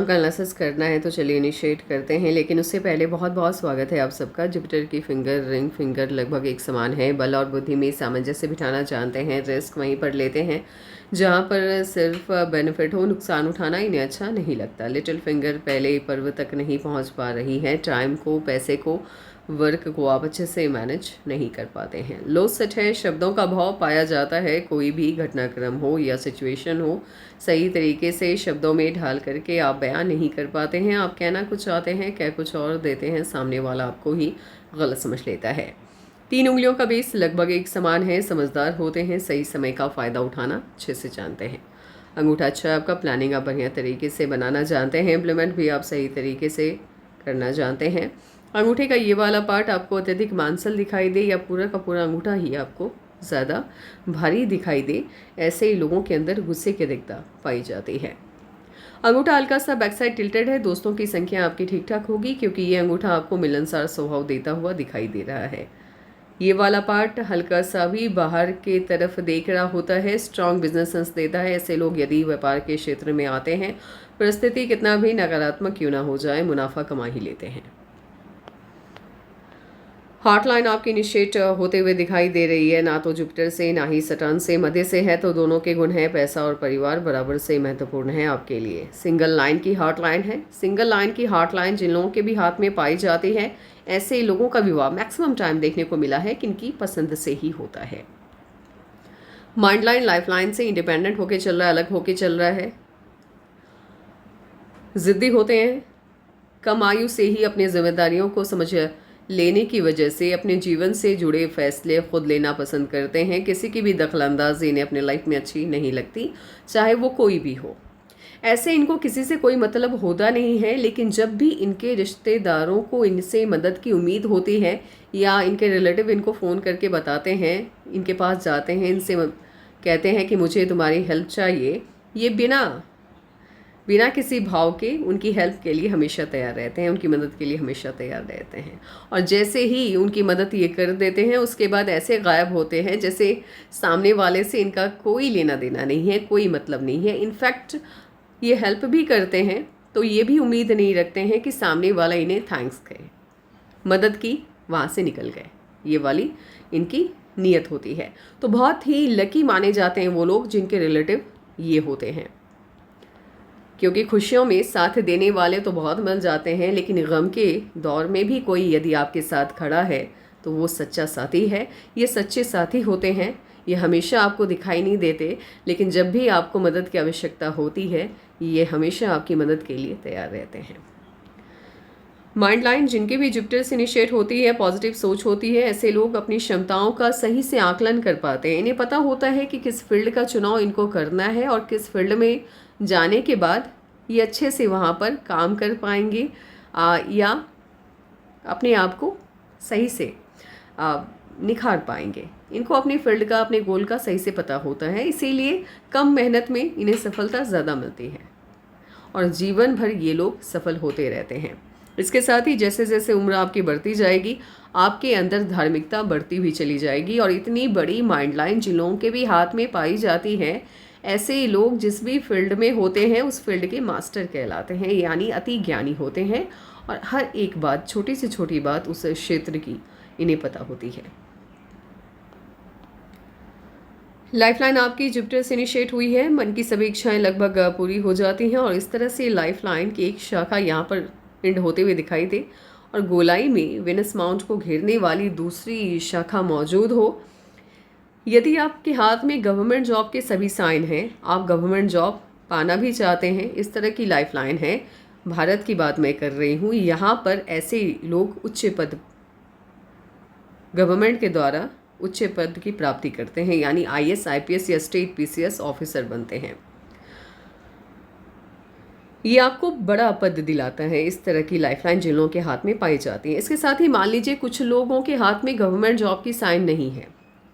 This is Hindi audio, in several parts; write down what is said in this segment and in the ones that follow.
का एनालिसिस करना है तो चलिए इनिशिएट करते हैं, लेकिन उससे पहले बहुत बहुत स्वागत है आप सबका। जुपिटर की फिंगर लगभग एक समान है। बल और बुद्धि में सामंजस्य बिठाना जानते हैं। रिस्क वहीं पर लेते हैं जहां पर सिर्फ बेनिफिट हो, नुकसान उठाना इन्हें अच्छा नहीं लगता। लिटिल फिंगर पहले पर्व तक नहीं पहुंच पा रही है। टाइम को, पैसे को, वर्क को आप अच्छे से मैनेज नहीं कर पाते हैं। लो सेट है, शब्दों का भाव पाया जाता है। कोई भी घटनाक्रम हो या सिचुएशन हो, सही तरीके से शब्दों में ढाल करके आप बयान नहीं कर पाते हैं। आप कहना कुछ चाहते हैं, कह कुछ और देते हैं, सामने वाला आपको ही गलत समझ लेता है। 3 उंगलियों का बेस लगभग एक समान है। समझदार होते हैं, सही समय का फ़ायदा उठाना अच्छे से जानते हैं। अंगूठा अच्छा है आपका, प्लानिंग आप बढ़िया तरीके से बनाना जानते हैं। इम्प्लीमेंट भी आप सही तरीके से करना जानते हैं। अंगूठे का ये वाला पार्ट आपको अत्यधिक मांसल दिखाई दे या पूरा का पूरा अंगूठा ही आपको ज़्यादा भारी दिखाई दे, ऐसे ही लोगों के अंदर गुस्से की अधिकता पाई जाती है। अंगूठा हल्का सा बैक साइड टिल्टेड है। दोस्तों की संख्या आपकी ठीक ठाक होगी क्योंकि ये अंगूठा आपको मिलनसार स्वभाव देता हुआ दिखाई दे रहा है। ये वाला पार्ट हल्का सा भी बाहर के तरफ देख रहा होता है। स्ट्रॉन्ग बिजनेस सेंस देता है। ऐसे लोग यदि व्यापार के क्षेत्र में आते हैं, परिस्थिति कितना भी नकारात्मक क्यों ना हो जाए, मुनाफा कमा ही लेते हैं। हार्ट लाइन आपकी इनिशिएट होते हुए दिखाई दे रही है। ना तो जुपिटर से ना ही सटर्न से, मध्य से है, तो दोनों के गुण हैं। पैसा और परिवार बराबर से महत्वपूर्ण है आपके लिए। सिंगल लाइन की हार्ट लाइन है। सिंगल लाइन की हार्ट लाइन जिन लोगों के भी हाथ में पाई जाती है, ऐसे लोगों का विवाह मैक्सिमम टाइम देखने को मिला है किनकी पसंद से ही होता है। माइंड लाइन लाइफ लाइन से इंडिपेंडेंट होके चल रहा है, अलग होके चल रहा है। जिद्दी होते हैं। कम आयु से ही अपनी जिम्मेदारियों को समझ लेने की वजह से अपने जीवन से जुड़े फैसले खुद लेना पसंद करते हैं। किसी की भी दखलंदाजी इन्हें अपने लाइफ में अच्छी नहीं लगती, चाहे वो कोई भी हो। ऐसे इनको किसी से कोई मतलब होता नहीं है, लेकिन जब भी इनके रिश्तेदारों को इनसे मदद की उम्मीद होती है या इनके रिलेटिव इनको फ़ोन करके बताते हैं, इनके पास जाते हैं, इनसे कहते हैं कि मुझे तुम्हारी हेल्प चाहिए, ये बिना किसी भाव के उनकी हेल्प के लिए हमेशा तैयार रहते हैं, उनकी मदद के लिए हमेशा तैयार रहते हैं। और जैसे ही उनकी मदद ये कर देते हैं, उसके बाद ऐसे गायब होते हैं जैसे सामने वाले से इनका कोई लेना देना नहीं है, कोई मतलब नहीं है। इनफैक्ट ये हेल्प भी करते हैं तो ये भी उम्मीद नहीं रखते हैं कि सामने वाला इन्हें थैंक्स कहे। मदद की, वहाँ से निकल गए, ये वाली इनकी नीयत होती है। तो बहुत ही लकी माने जाते हैं वो लोग जिनके रिलेटिव ये होते हैं, क्योंकि खुशियों में साथ देने वाले तो बहुत मिल जाते हैं, लेकिन गम के दौर में भी कोई यदि आपके साथ खड़ा है तो वो सच्चा साथी है। ये सच्चे साथी होते हैं। ये हमेशा आपको दिखाई नहीं देते, लेकिन जब भी आपको मदद की आवश्यकता होती है, ये हमेशा आपकी मदद के लिए तैयार रहते हैं। माइंड लाइन जिनकी भी जुपिटर से इनिशिएट होती है, पॉजिटिव सोच होती है, ऐसे लोग अपनी क्षमताओं का सही से आकलन कर पाते हैं। इन्हें पता होता है कि किस फील्ड का चुनाव इनको करना है और किस फील्ड में जाने के बाद ये अच्छे से वहाँ पर काम कर पाएंगे या अपने आप को सही से निखार पाएंगे। इनको अपनी फील्ड का, अपने गोल का सही से पता होता है, इसीलिए कम मेहनत में इन्हें सफलता ज़्यादा मिलती है और जीवन भर ये लोग सफल होते रहते हैं। इसके साथ ही जैसे जैसे उम्र आपकी बढ़ती जाएगी, आपके अंदर धार्मिकता बढ़ती हुई चली जाएगी और इतनी बड़ी माइंड लाइन जिन लोगों के भी हाथ में पाई जाती है, ऐसे ही लोग जिस भी फील्ड में होते हैं उस फील्ड के मास्टर कहलाते हैं, यानी अति ज्ञानी होते हैं और हर एक बात, छोटी से छोटी बात उस क्षेत्र की इन्हें पता होती है। लाइफलाइन आपकी जुपिटर से इनिशिएट हुई है। मन की सभी इच्छाएं लगभग पूरी हो जाती हैं और इस तरह से लाइफलाइन की एक शाखा यहाँ पर एंड होते हुए दिखाई दे और गोलाई में वेनस माउंट को घेरने वाली दूसरी शाखा मौजूद हो। यदि आपके हाथ में गवर्नमेंट जॉब के सभी साइन हैं, आप गवर्नमेंट जॉब पाना भी चाहते हैं, इस तरह की लाइफलाइन है। भारत की बात मैं कर रही हूँ। यहाँ पर ऐसे लोग उच्च पद, गवर्नमेंट के द्वारा उच्च पद की प्राप्ति करते हैं, यानी IAS, IPS या स्टेट PCS ऑफिसर बनते हैं। ये आपको बड़ा पद दिलाता है। इस तरह की लाइफलाइन जिन लोगों के हाथ में पाई जाती है। इसके साथ ही मान लीजिए कुछ लोगों के हाथ में गवर्नमेंट जॉब की साइन नहीं है,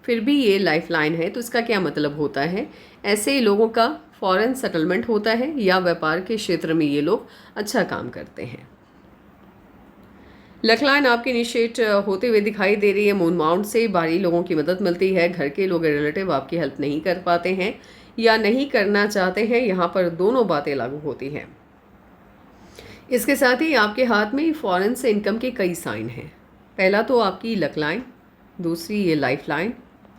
फिर भी ये लाइफलाइन है, तो इसका क्या मतलब होता है? ऐसे लोगों का फॉरेन सेटलमेंट होता है या व्यापार के क्षेत्र में ये लोग अच्छा काम करते हैं। लक लाइन आपके इनिशिएट होते हुए दिखाई दे रही है। मून माउंट से बाहरी लोगों की मदद मिलती है। घर के लोग, रिलेटिव आपकी हेल्प नहीं कर पाते हैं या नहीं करना चाहते हैं। यहाँ पर दोनों बातें लागू होती हैं। इसके साथ ही आपके हाथ में फॉरेन से इनकम के कई साइन हैं। पहला तो आपकी लक लाइन, दूसरी ये लाइफ लाइन,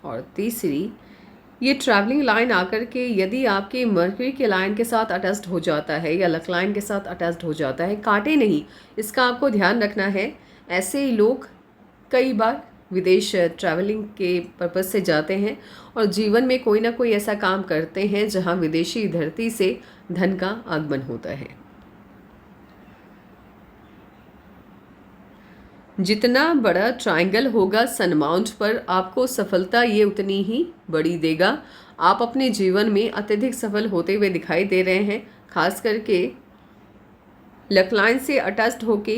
और तीसरी ये ट्रैवलिंग लाइन आकर के यदि आपके मर्क्यूरी के लाइन के साथ अटैच्ड हो जाता है या लक लाइन के साथ अटैच्ड हो जाता है, काटे नहीं, इसका आपको ध्यान रखना है। ऐसे लोग कई बार विदेश ट्रैवलिंग के पर्पज़ से जाते हैं और जीवन में कोई ना कोई ऐसा काम करते हैं जहां विदेशी धरती से धन का आगमन होता है। जितना बड़ा ट्रायंगल होगा सन माउंट पर, आपको सफलता ये उतनी ही बड़ी देगा। आप अपने जीवन में अत्यधिक सफल होते हुए दिखाई दे रहे हैं। खास करके लक लाइन से अटैच्ड होके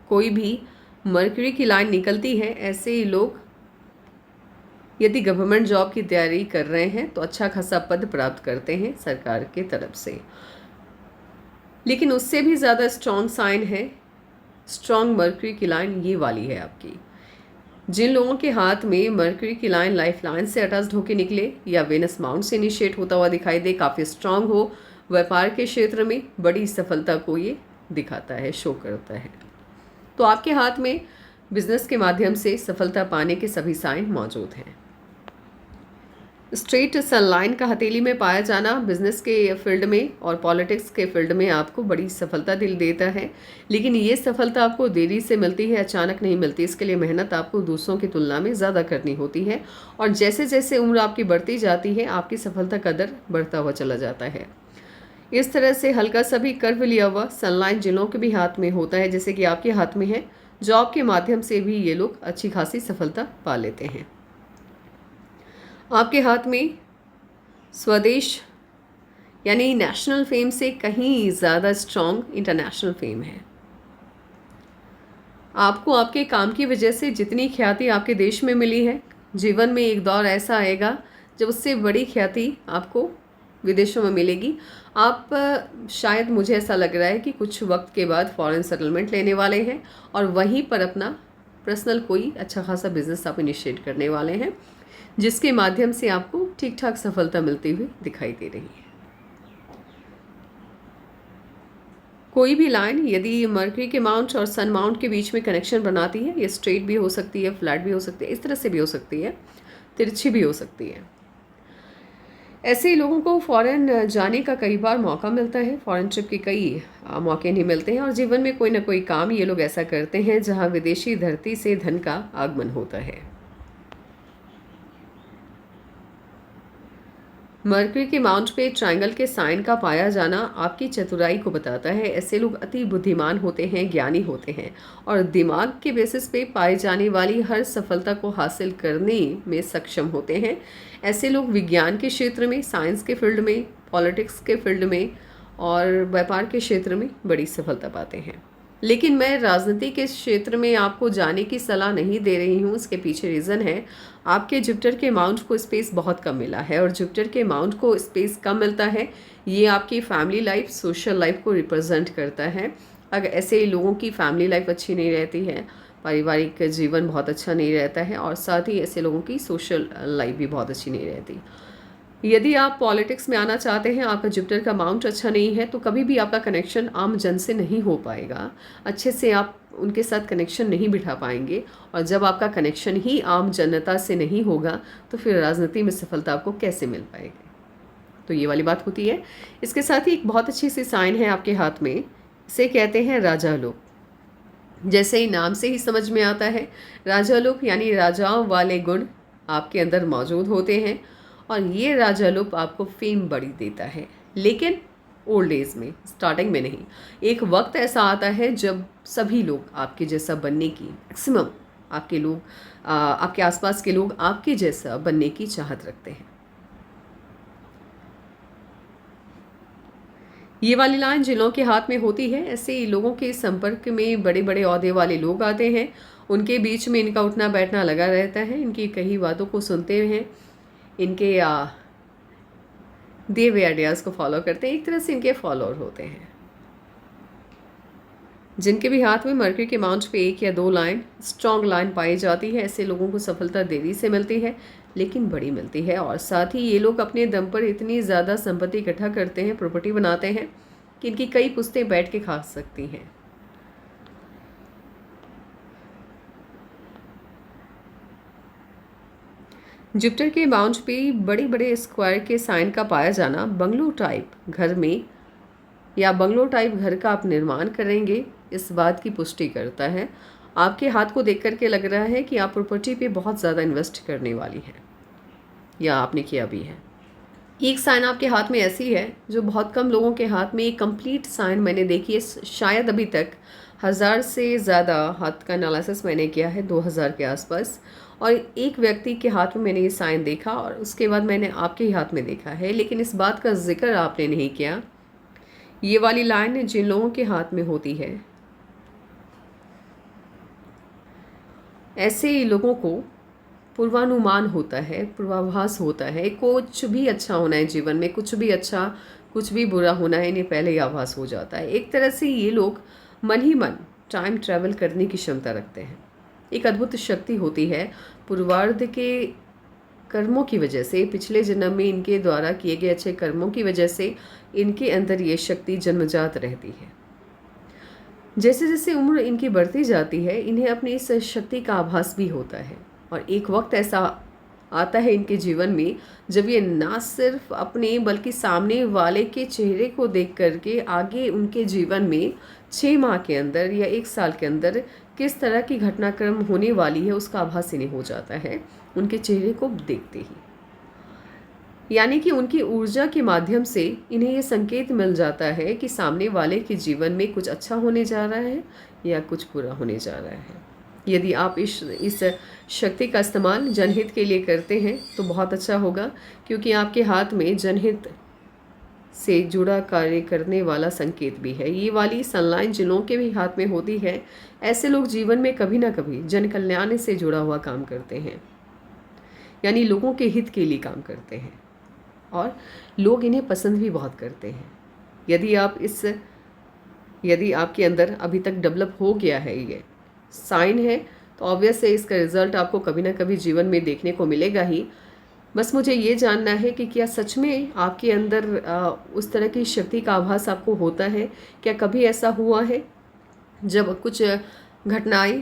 कोई भी मर्क्यूरी की लाइन निकलती है, ऐसे ही लोग यदि गवर्नमेंट जॉब की तैयारी कर रहे हैं तो अच्छा खासा पद प्राप्त करते हैं सरकार की तरफ से। लेकिन उससे भी ज़्यादा स्ट्रॉन्ग साइन है, स्ट्रॉन्ग मर्क्यूरी की लाइन ये वाली है आपकी। जिन लोगों के हाथ में मर्क्यूरी की लाइन लाइफ लाइन से अटैच्ड होकर निकले या वेनस माउंट से इनिशिएट होता हुआ दिखाई दे, काफ़ी स्ट्रॉन्ग हो, व्यापार के क्षेत्र में बड़ी सफलता को ये दिखाता है, शो करता है। तो आपके हाथ में बिजनेस के माध्यम से सफलता पाने के सभी साइन मौजूद हैं। स्ट्रेट सन लाइन का हथेली में पाया जाना बिजनेस के फील्ड में और पॉलिटिक्स के फील्ड में आपको बड़ी सफलता दिल देता है। लेकिन ये सफलता आपको देरी से मिलती है, अचानक नहीं मिलती। इसके लिए मेहनत आपको दूसरों की तुलना में ज़्यादा करनी होती है और जैसे जैसे उम्र आपकी बढ़ती जाती है आपकी सफलता का दर बढ़ता हुआ चला जाता है। इस तरह से हल्का सा भी कर्व लिया हुआ सनलाइन जिलों के भी हाथ में होता है, जैसे कि आपके हाथ में है, जॉब के माध्यम से भी ये लोग अच्छी खासी सफलता पा लेते हैं। आपके हाथ में स्वदेश यानी नेशनल फेम से कहीं ज़्यादा स्ट्रॉन्ग इंटरनेशनल फेम है। आपको आपके काम की वजह से जितनी ख्याति आपके देश में मिली है, जीवन में एक दौर ऐसा आएगा जब उससे बड़ी ख्याति आपको विदेशों में मिलेगी। आप शायद, मुझे ऐसा लग रहा है कि कुछ वक्त के बाद फॉरेन सेटलमेंट लेने वाले हैं और वहीं पर अपना पर्सनल कोई अच्छा खासा बिजनेस आप इनिशिएट करने वाले हैं, जिसके माध्यम से आपको ठीक ठाक सफलता मिलती हुई दिखाई दे रही है। कोई भी लाइन यदि मर्क्यूरी के माउंट और सन माउंट के बीच में कनेक्शन बनाती है, ये स्ट्रेट भी हो सकती है, फ्लैट भी हो सकती है, इस तरह से भी हो सकती है, तिरछी भी हो सकती है। ऐसे ही लोगों को फॉरेन जाने का कई बार मौका मिलता है, फॉरेन ट्रिप के कई मौके नहीं मिलते हैं और जीवन में कोई ना कोई काम ये लोग ऐसा करते हैं जहां विदेशी धरती से धन का आगमन होता है। मर्क्यूरी के माउंट पे ट्रायंगल के साइन का पाया जाना आपकी चतुराई को बताता है। ऐसे लोग अति बुद्धिमान होते हैं, ज्ञानी होते हैं और दिमाग के बेसिस पे पाई जाने वाली हर सफलता को हासिल करने में सक्षम होते हैं। ऐसे लोग विज्ञान के क्षेत्र में, साइंस के फील्ड में, पॉलिटिक्स के फील्ड में और व्यापार के क्षेत्र में बड़ी सफलता पाते हैं। लेकिन मैं राजनीति के क्षेत्र में आपको जाने की सलाह नहीं दे रही हूँ। इसके पीछे रीज़न है, आपके जुपिटर के माउंट को स्पेस बहुत कम मिला है और जुपिटर के माउंट को स्पेस कम मिलता है, ये आपकी फैमिली लाइफ, सोशल लाइफ को रिप्रेजेंट करता है। अगर ऐसे लोगों की फैमिली लाइफ अच्छी नहीं रहती है, पारिवारिक जीवन बहुत अच्छा नहीं रहता है और साथ ही ऐसे लोगों की सोशल लाइफ भी बहुत अच्छी नहीं रहती। यदि आप पॉलिटिक्स में आना चाहते हैं, आपका जुपिटर का माउंट अच्छा नहीं है, तो कभी भी आपका कनेक्शन आम जन से नहीं हो पाएगा, अच्छे से आप उनके साथ कनेक्शन नहीं बिठा पाएंगे और जब आपका कनेक्शन ही आम जनता से नहीं होगा तो फिर राजनीति में सफलता आपको कैसे मिल पाएगी। तो ये वाली बात होती है। इसके साथ ही एक बहुत अच्छी सी साइन है आपके हाथ में, इसे कहते हैं राजा लोग। जैसे ही नाम से ही समझ में आता है, राजा लोग यानी राजाओं वाले गुण आपके अंदर मौजूद होते हैं और ये राजा लोग आपको फेम बड़ी देता है, लेकिन ओल्ड एज में, स्टार्टिंग में नहीं। एक वक्त ऐसा आता है जब सभी लोग आपके जैसा बनने की, मैक्सिमम आपके लोग, आपके आसपास के लोग आपके जैसा बनने की चाहत रखते हैं। ये वाली लाइन जिन लोगों के हाथ में होती है, ऐसे लोगों के संपर्क में बड़े बड़े ओहदे वाले लोग आते हैं, उनके बीच में इनका उठना बैठना लगा रहता है, इनकी कई बातों को सुनते हैं, इनके दिए हुए आइडियाज़ को फॉलो करते हैं, एक तरह से इनके फॉलोअर होते हैं। जिनके भी हाथ में मर्क्यूरी के माउंट पे एक या दो लाइन, स्ट्रॉन्ग लाइन पाई जाती है, ऐसे लोगों को सफलता देरी से मिलती है लेकिन बड़ी मिलती है और साथ ही ये लोग अपने दम पर इतनी ज़्यादा संपत्ति इकट्ठा करते हैं, प्रॉपर्टी बनाते हैं कि इनकी कई पुश्तें बैठ के खा सकती हैं। जुपिटर के बाउंड पे बड़े बड़े स्क्वायर के साइन का पाया जाना बंगलो टाइप घर में या बंगलो टाइप घर का आप निर्माण करेंगे, इस बात की पुष्टि करता है। आपके हाथ को देख करके लग रहा है कि आप प्रॉपर्टी पे बहुत ज़्यादा इन्वेस्ट करने वाली हैं या आपने किया भी है। एक साइन आपके हाथ में ऐसी है जो बहुत कम लोगों के हाथ में, एक कंप्लीट साइन मैंने देखी है। शायद अभी तक 1000 से ज़्यादा हाथ का एनालिसिस मैंने किया है, 2000 के आसपास, और एक व्यक्ति के हाथ में मैंने ये साइन देखा और उसके बाद मैंने आपके ही हाथ में देखा है। लेकिन इस बात का जिक्र आपने नहीं किया। ये वाली लाइन जिन लोगों के हाथ में होती है, ऐसे लोगों को पूर्वानुमान होता है, पूर्वाभास होता है, कुछ भी अच्छा होना है जीवन में, कुछ भी अच्छा कुछ भी बुरा होना है, इन्हें पहले ही आभास हो जाता है। एक तरह से ये लोग मन ही मन टाइम ट्रैवल करने की क्षमता रखते हैं। एक अद्भुत शक्ति होती है। पूर्वार्ध के कर्मों की वजह से, पिछले जन्म में इनके द्वारा किए गए अच्छे कर्मों की वजह से इनके अंदर ये शक्ति जन्मजात रहती है। जैसे जैसे उम्र इनकी बढ़ती जाती है, इन्हें अपनी इस शक्ति का आभास भी होता है। और एक वक्त ऐसा आता है इनके जीवन में जब ये ना सिर्फ अपने बल्कि सामने वाले के चेहरे को देख करके आगे उनके जीवन में 6 माह के अंदर या 1 साल के अंदर किस तरह की घटनाक्रम होने वाली है उसका आभास इन्हें हो जाता है उनके चेहरे को देखते ही। यानी कि उनकी ऊर्जा के माध्यम से इन्हें ये संकेत मिल जाता है कि सामने वाले के जीवन में कुछ अच्छा होने जा रहा है या कुछ बुरा होने जा रहा है। यदि आप इस शक्ति का इस्तेमाल जनहित के लिए करते हैं तो बहुत अच्छा होगा, क्योंकि आपके हाथ में जनहित से जुड़ा कार्य करने वाला संकेत भी है। ये वाली सनलाइन जिन लोगों के भी हाथ में होती है, ऐसे लोग जीवन में कभी ना कभी जन कल्याण से जुड़ा हुआ काम करते हैं, यानी लोगों के हित के लिए काम करते हैं और लोग इन्हें पसंद भी बहुत करते हैं। यदि आपके अंदर अभी तक डेवलप हो गया है ये साइन है, तो ऑब्वियस है इसका रिजल्ट आपको कभी ना कभी जीवन में देखने को मिलेगा ही। बस मुझे ये जानना है कि क्या सच में आपके अंदर उस तरह की शक्ति का आभास आपको होता है? क्या कभी ऐसा हुआ है जब कुछ घटनाएं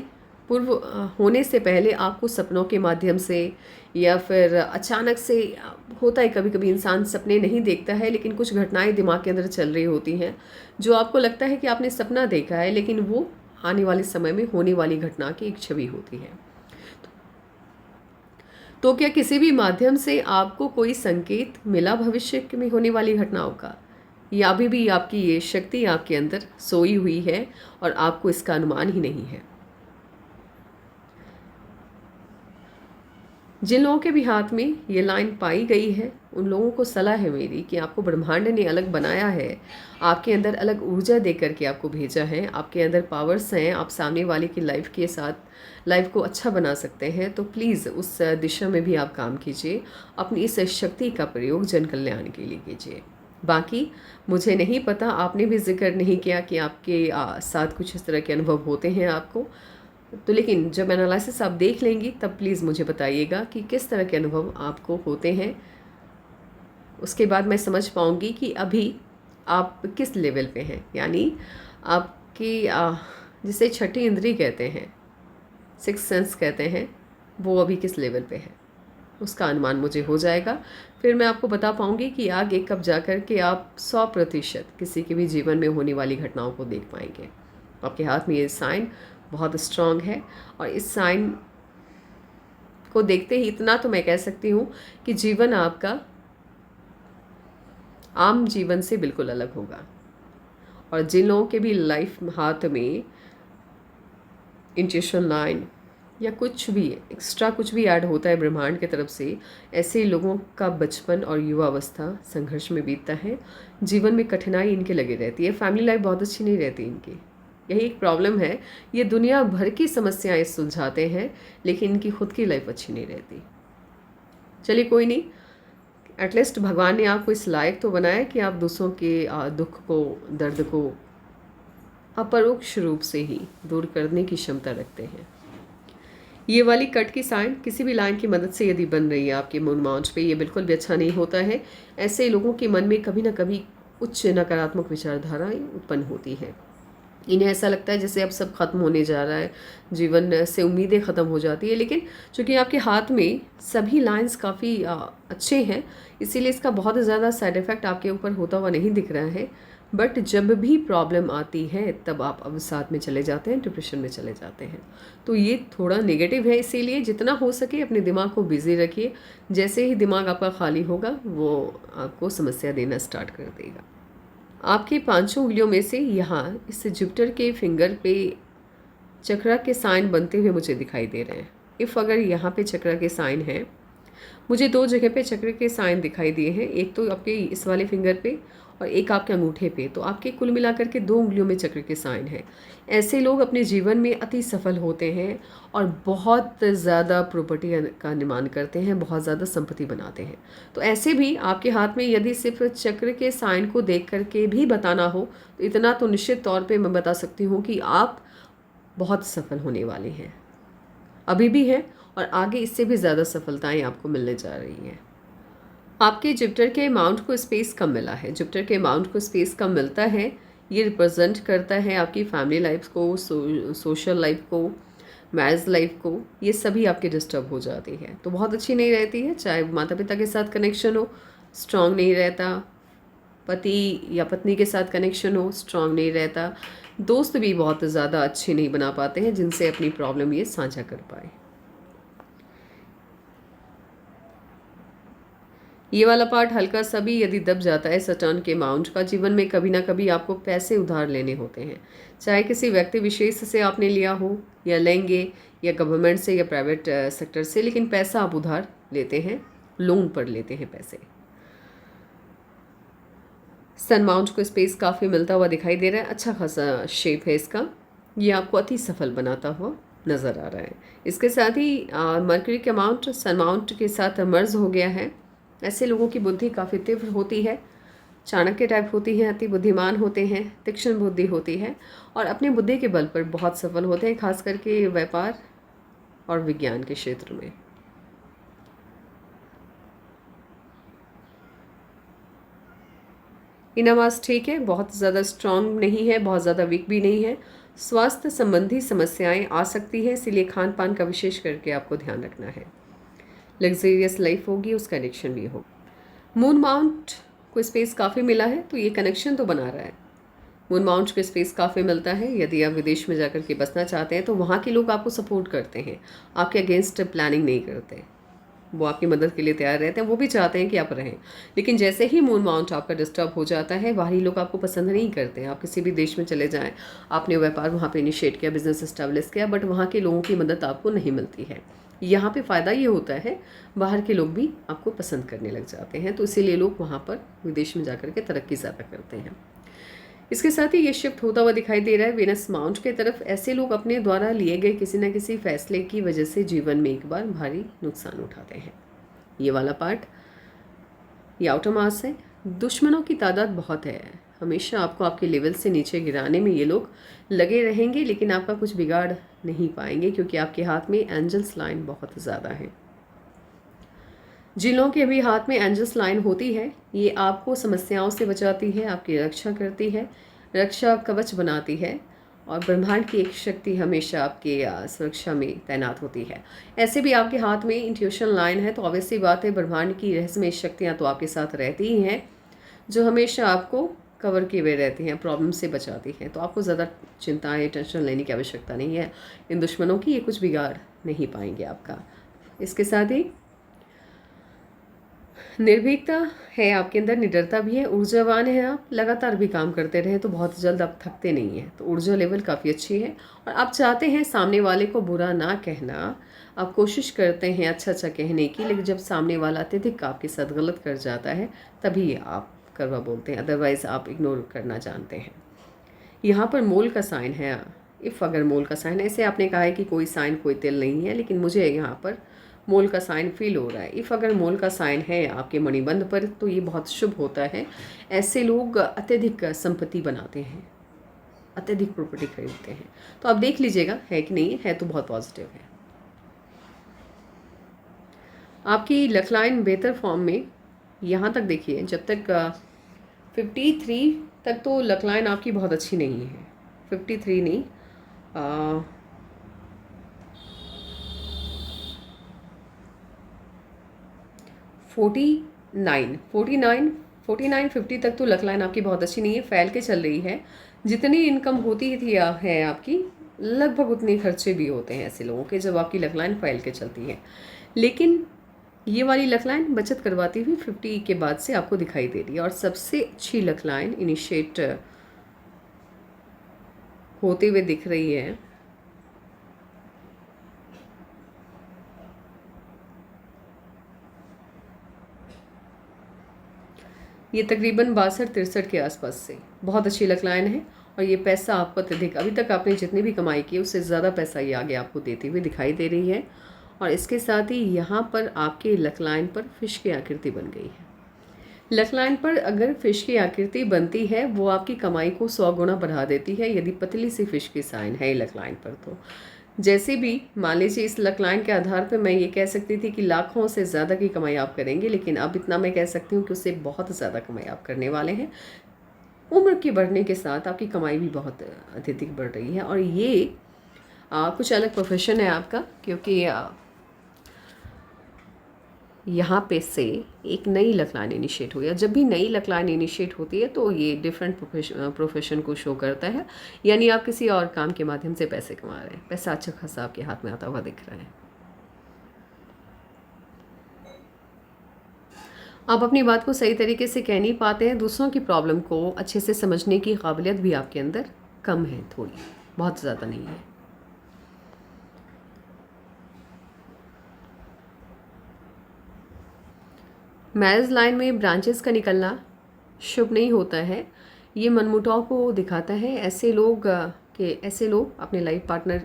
पूर्व होने से पहले आपको सपनों के माध्यम से या फिर अचानक से होता है, कभी कभी इंसान सपने नहीं देखता है लेकिन कुछ घटनाएं दिमाग के अंदर चल रही होती हैं जो आपको लगता है कि आपने सपना देखा है, लेकिन वो आने वाले समय में होने वाली घटना की एक छवि होती है। तो क्या किसी भी माध्यम से आपको कोई संकेत मिला भविष्य में होने वाली घटनाओं का, या अभी भी आपकी ये शक्ति आपके अंदर सोई हुई है और आपको इसका अनुमान ही नहीं है? जिन लोगों के भी हाथ में ये लाइन पाई गई है उन लोगों को सलाह है मेरी कि आपको ब्रह्मांड ने अलग बनाया है, आपके अंदर अलग ऊर्जा दे करके आपको भेजा है, आपके अंदर पावर्स हैं, आप सामने वाले की लाइफ के साथ लाइफ को अच्छा बना सकते हैं। तो प्लीज़ उस दिशा में भी आप काम कीजिए, अपनी इस शक्ति का प्रयोग जन कल्याण के लिए कीजिए। बाकी मुझे नहीं पता, आपने भी जिक्र नहीं किया कि आपके साथ कुछ इस तरह के अनुभव होते हैं आपको, तो लेकिन जब एनालिसिस आप देख लेंगी तब प्लीज़ मुझे बताइएगा कि किस तरह के अनुभव आपको होते हैं। उसके बाद मैं समझ पाऊँगी कि अभी आप किस लेवल पे हैं, यानी आपकी जिसे छठी इंद्री कहते हैं, सिक्स सेंस कहते हैं, वो अभी किस लेवल पे है उसका अनुमान मुझे हो जाएगा। फिर मैं आपको बता पाऊँगी कि आगे कब जा कर के आप 100% किसी के भी जीवन में होने वाली घटनाओं को देख पाएंगे। आपके हाथ में ये साइन बहुत स्ट्रांग है और इस साइन को देखते ही इतना तो मैं कह सकती हूँ कि जीवन आपका आम जीवन से बिल्कुल अलग होगा। और जिन लोगों के भी लाइफ हाथ में इंट्यूशन लाइन या कुछ भी एक्स्ट्रा कुछ भी ऐड होता है ब्रह्मांड की तरफ से, ऐसे लोगों का बचपन और युवावस्था संघर्ष में बीतता है, जीवन में कठिनाई इनके लगी रहती है, फैमिली लाइफ बहुत अच्छी नहीं रहती इनकी। यही एक प्रॉब्लम है, ये दुनिया भर की समस्याएं सुलझाते हैं लेकिन इनकी खुद की लाइफ अच्छी नहीं रहती। चलिए कोई नहीं, एटलीस्ट भगवान ने आपको इस लायक तो बनाया कि आप दूसरों के दुख को, दर्द को अपरोक्ष रूप से ही दूर करने की क्षमता रखते हैं। ये वाली कट की साइन किसी भी लाइन की मदद से यदि बन रही है आपके मून माउंट पे, ये बिल्कुल भी अच्छा नहीं होता है। ऐसे लोगों के मन में कभी ना कभी उच्च नकारात्मक विचारधाराएं उत्पन्न होती हैं। इन्हें ऐसा लगता है जैसे अब सब खत्म होने जा रहा है, जीवन से उम्मीदें ख़त्म हो जाती है। लेकिन चूँकि आपके हाथ में सभी लाइंस काफ़ी अच्छे हैं, इसीलिए इसका बहुत ज़्यादा साइड इफ़ेक्ट आपके ऊपर होता हुआ नहीं दिख रहा है। बट जब भी प्रॉब्लम आती है तब आप अवसाद में चले जाते हैं, डिप्रेशन में चले जाते हैं। तो ये थोड़ा नेगेटिव है, इसीलिए जितना हो सके अपने दिमाग को बिज़ी रखिए। जैसे ही दिमाग आपका खाली होगा वो आपको समस्या देना स्टार्ट कर देगा। आपकी पांचों उंगलियों में से यहाँ इस जुपिटर के फिंगर पे चक्रा के साइन बनते हुए मुझे दिखाई दे रहे हैं। इफ़ अगर यहाँ पे चक्रा के साइन हैं, मुझे दो जगह पे चक्र के साइन दिखाई दिए हैं, एक तो आपके इस वाले फिंगर पे और एक आपके अंगूठे पे। तो आपके कुल मिलाकर के दो उंगलियों में चक्र के साइन हैं। ऐसे लोग अपने जीवन में अति सफल होते हैं और बहुत ज़्यादा प्रॉपर्टी का निर्माण करते हैं, बहुत ज़्यादा संपत्ति बनाते हैं। तो ऐसे भी आपके हाथ में यदि सिर्फ चक्र के साइन को देख करके भी बताना हो तो इतना तो निश्चित तौर पे मैं बता सकती हूँ कि आप बहुत सफल होने वाले हैं, अभी भी हैं और आगे इससे भी ज़्यादा सफलताएं आपको मिलने जा रही हैं। आपके जुपिटर के अमाउंट को स्पेस कम मिला है। जुपिटर के अमाउंट को स्पेस कम मिलता है, ये रिप्रेजेंट करता है आपकी फैमिली लाइफ को, सोशल लाइफ को, मैरिज लाइफ को। ये सभी आपके डिस्टर्ब हो जाती है, तो बहुत अच्छी नहीं रहती है। चाहे माता पिता के साथ कनेक्शन हो, स्ट्रांग नहीं रहता। पति या पत्नी के साथ कनेक्शन हो, स्ट्रांग नहीं रहता। दोस्त भी बहुत ज़्यादा अच्छे नहीं बना पाते हैं जिनसे अपनी प्रॉब्लम ये साझा कर पाए। ये वाला पार्ट हल्का सा भी यदि दब जाता है सटर्न के अमाउंट का, जीवन में कभी ना कभी आपको पैसे उधार लेने होते हैं। चाहे किसी व्यक्ति विशेष से आपने लिया हो या लेंगे, या गवर्नमेंट से या प्राइवेट सेक्टर से, लेकिन पैसा आप उधार लेते हैं, लोन पर लेते हैं पैसे। सन माउंट को स्पेस काफ़ी मिलता हुआ दिखाई दे रहा है, अच्छा खासा शेप है इसका। ये आपको अति सफल बनाता हुआ नज़र आ रहा है। इसके साथ ही मरकरी के अमाउंट सन माउंट के साथ मर्ज हो गया है। ऐसे लोगों की बुद्धि काफ़ी तीव्र होती है, चाणक्य टाइप होती है, अति बुद्धिमान होते हैं, तीक्ष्ण बुद्धि होती है और अपनी बुद्धि के बल पर बहुत सफल होते हैं, खास करके व्यापार और विज्ञान के क्षेत्र में। इनामास ठीक है, बहुत ज़्यादा स्ट्रांग नहीं है, बहुत ज़्यादा वीक भी नहीं है। स्वास्थ्य संबंधी समस्याएं आ सकती है, इसीलिए खान पान का विशेष करके आपको ध्यान रखना है। लग्जरियस लाइफ होगी, उसका कनेक्शन भी हो। मून माउंट को स्पेस काफ़ी मिला है, तो ये कनेक्शन तो बना रहा है। मून माउंट को स्पेस काफ़ी मिलता है। यदि आप विदेश में जाकर के बसना चाहते हैं तो वहाँ के लोग आपको सपोर्ट करते हैं, आपके अगेंस्ट प्लानिंग नहीं करते, वो आपकी मदद के लिए तैयार रहते हैं, वो भी चाहते हैं कि आप रहें। लेकिन जैसे ही मून माउंट आपका डिस्टर्ब हो जाता है, बाहरी लोग आपको पसंद नहीं करते हैं। आप किसी भी देश में चले जाएं, आपने व्यापार वहाँ पे इनिशिएट किया, बिजनेस इस्टेब्लिश किया, बट वहाँ के लोगों की मदद आपको नहीं मिलती है। यहाँ पे फ़ायदा ये होता है, बाहर के लोग भी आपको पसंद करने लग जाते हैं, तो इसीलिए लोग वहाँ पर विदेश में जाकर के तरक्की ज़्यादा करते हैं। इसके साथ ही ये शिफ्ट होता हुआ दिखाई दे रहा है वीनस माउंट के तरफ। ऐसे लोग अपने द्वारा लिए गए किसी न किसी फैसले की वजह से जीवन में एक बार भारी नुकसान उठाते हैं। ये वाला पार्ट ये आउटर मास है। दुश्मनों की तादाद बहुत है, हमेशा आपको आपके लेवल से नीचे गिराने में ये लोग लगे रहेंगे, लेकिन आपका कुछ बिगाड़ नहीं पाएंगे क्योंकि आपके हाथ में एंजल्स लाइन बहुत ज़्यादा है। जिन लोगों के अभी हाथ में एंजल्स लाइन होती है, ये आपको समस्याओं से बचाती है, आपकी रक्षा करती है, रक्षा कवच बनाती है और ब्रह्मांड की एक शक्ति हमेशा आपके सुरक्षा में तैनात होती है। ऐसे भी आपके हाथ में इंट्यूशन लाइन है, तो ऑब्वियसली बात है ब्रह्मांड की रहस्यमय शक्तियाँ तो आपके साथ रहती ही हैं, जो हमेशा आपको कवर किए हुए रहती हैं, प्रॉब्लम से बचाती हैं। तो आपको ज़्यादा चिंताएँ टेंशन लेने की आवश्यकता नहीं है। इन दुश्मनों की ये कुछ बिगाड़ नहीं पाएंगे आपका। इसके साथ ही निर्भीकता है आपके अंदर, निडरता भी है, ऊर्जावान है आप, लगातार भी काम करते रहे तो बहुत जल्द आप थकते नहीं हैं, तो ऊर्जा लेवल काफ़ी अच्छी है और आप चाहते हैं सामने वाले को बुरा ना कहना, आप कोशिश करते हैं अच्छा अच्छा कहने की, लेकिन जब सामने वाला अत्यधिक आपके साथ गलत कर जाता है तभी आप करवा बोलते हैं, अदरवाइज़ आप इग्नोर करना जानते हैं। यहाँ पर मोल का साइन है। इफ़ अगर मोल का साइन, ऐसे आपने कहा है कि कोई साइन कोई तिल नहीं है, लेकिन मुझे यहाँ पर मोल का साइन फील हो रहा है। इफ़ अगर मोल का साइन है आपके मणिबंध पर तो ये बहुत शुभ होता है। ऐसे लोग अत्यधिक संपत्ति बनाते हैं, अत्यधिक प्रॉपर्टी खरीदते हैं, तो आप देख लीजिएगा है कि नहीं है, तो बहुत पॉजिटिव है। आपकी लक लाइन बेहतर फॉर्म में यहाँ तक देखिए, जब तक 53 तक तो लक लाइन आपकी बहुत अच्छी नहीं है। 53 नहीं, 49 50 तक तो लक लाइन आपकी बहुत अच्छी नहीं है, फैल के चल रही है। जितनी इनकम होती थी है आपकी, लगभग उतने खर्चे भी होते हैं ऐसे लोगों के जब आपकी लक लाइन फैल के चलती है। लेकिन ये वाली लक लाइन बचत करवाती हुई 50 के बाद से आपको दिखाई दे रही है। और सबसे अच्छी लक लाइन इनिशिएट होते हुए दिख रही है ये तकरीबन 62-63 के आसपास से बहुत अच्छी लक लाइन है। और ये पैसा आपको अत्यधिक, अभी तक आपने जितनी भी कमाई की उससे ज़्यादा पैसा ये आगे आपको देती हुई दिखाई दे रही है। और इसके साथ ही यहाँ पर आपके लक लाइन पर फिश की आकृति बन गई है। लक लाइन पर अगर फिश की आकृति बनती है वो आपकी कमाई को 100 गुना बढ़ा देती है, यदि पतली सी फिश की साइन है लक लाइन पर। तो जैसे भी मान लीजिए इस लक लाइन के आधार पर मैं ये कह सकती थी कि लाखों से ज़्यादा की कमाई आप करेंगे, लेकिन अब इतना मैं कह सकती हूँ कि उससे बहुत ज़्यादा कमाई आप करने वाले हैं। उम्र के बढ़ने के साथ आपकी कमाई भी बहुत अत्यधिक बढ़ रही है। और ये कुछ अलग प्रोफेशन है आपका, क्योंकि यहाँ पे से एक नई लक लाइन इनिशिएट हुई है। जब भी नई लक लाइन इनिशिएट होती है तो ये डिफरेंट प्रोफेशन को शो करता है, यानी आप किसी और काम के माध्यम से पैसे कमा रहे हैं, पैसा अच्छा खासा आपके हाथ में आता हुआ दिख रहा है। आप अपनी बात को सही तरीके से कह नहीं पाते हैं, दूसरों की प्रॉब्लम को अच्छे से समझने की काबिलियत भी आपके अंदर कम है, थोड़ी, बहुत ज़्यादा नहीं है। मैरिज लाइन में ब्रांचेस का निकलना शुभ नहीं होता है। ये मनमुटाव को दिखाता है। ऐसे लोग अपने लाइफ पार्टनर,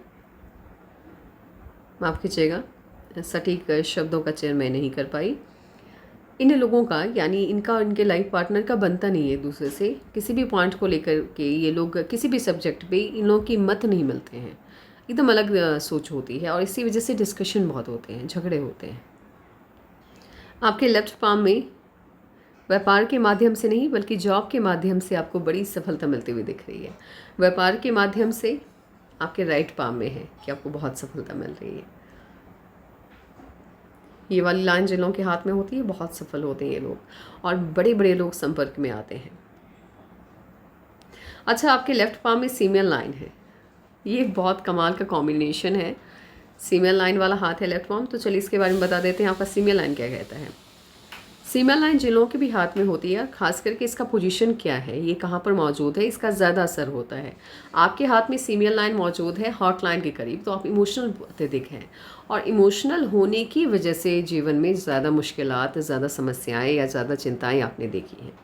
माफ़ कीजिएगा सटीक शब्दों का चयन मैं नहीं कर पाई, इन लोगों का यानी इनका इनके लाइफ पार्टनर का बनता नहीं है एक दूसरे से। किसी भी पॉइंट को लेकर के ये लोग, किसी भी सब्जेक्ट पे इन लोगों की मत नहीं मिलते हैं, एकदम अलग सोच होती है। और इसी वजह से डिस्कशन बहुत होते हैं, झगड़े होते हैं। आपके लेफ्ट पाम में व्यापार के माध्यम से नहीं बल्कि जॉब के माध्यम से आपको बड़ी सफलता मिलती हुई दिख रही है। व्यापार के माध्यम से आपके राइट पाम में है कि आपको बहुत सफलता मिल रही है। ये वाली लाइन जिन लोगों के हाथ में होती है बहुत सफल होते हैं ये लोग, और बड़े बड़े लोग संपर्क में आते हैं। अच्छा, आपके लेफ्ट पाम में सीमियल लाइन है। ये बहुत कमाल का कॉम्बिनेशन है। सीमियल लाइन वाला हाथ है लेफ्ट पाम, तो चलिए इसके बारे में बता देते हैं आपका सीमियल लाइन क्या कहता है। सीमियल लाइन जिन लोगों के भी हाथ में होती है, खास करके इसका पोजीशन क्या है, ये कहाँ पर मौजूद है, इसका ज़्यादा असर होता है। आपके हाथ में सीमियल लाइन मौजूद है हॉट लाइन के करीब, तो आप इमोशनल अत्यधिक हैं। और इमोशनल होने की वजह से जीवन में ज़्यादा मुश्किलात, ज़्यादा समस्याएं या ज़्यादा चिंताएं आपने देखी हैं।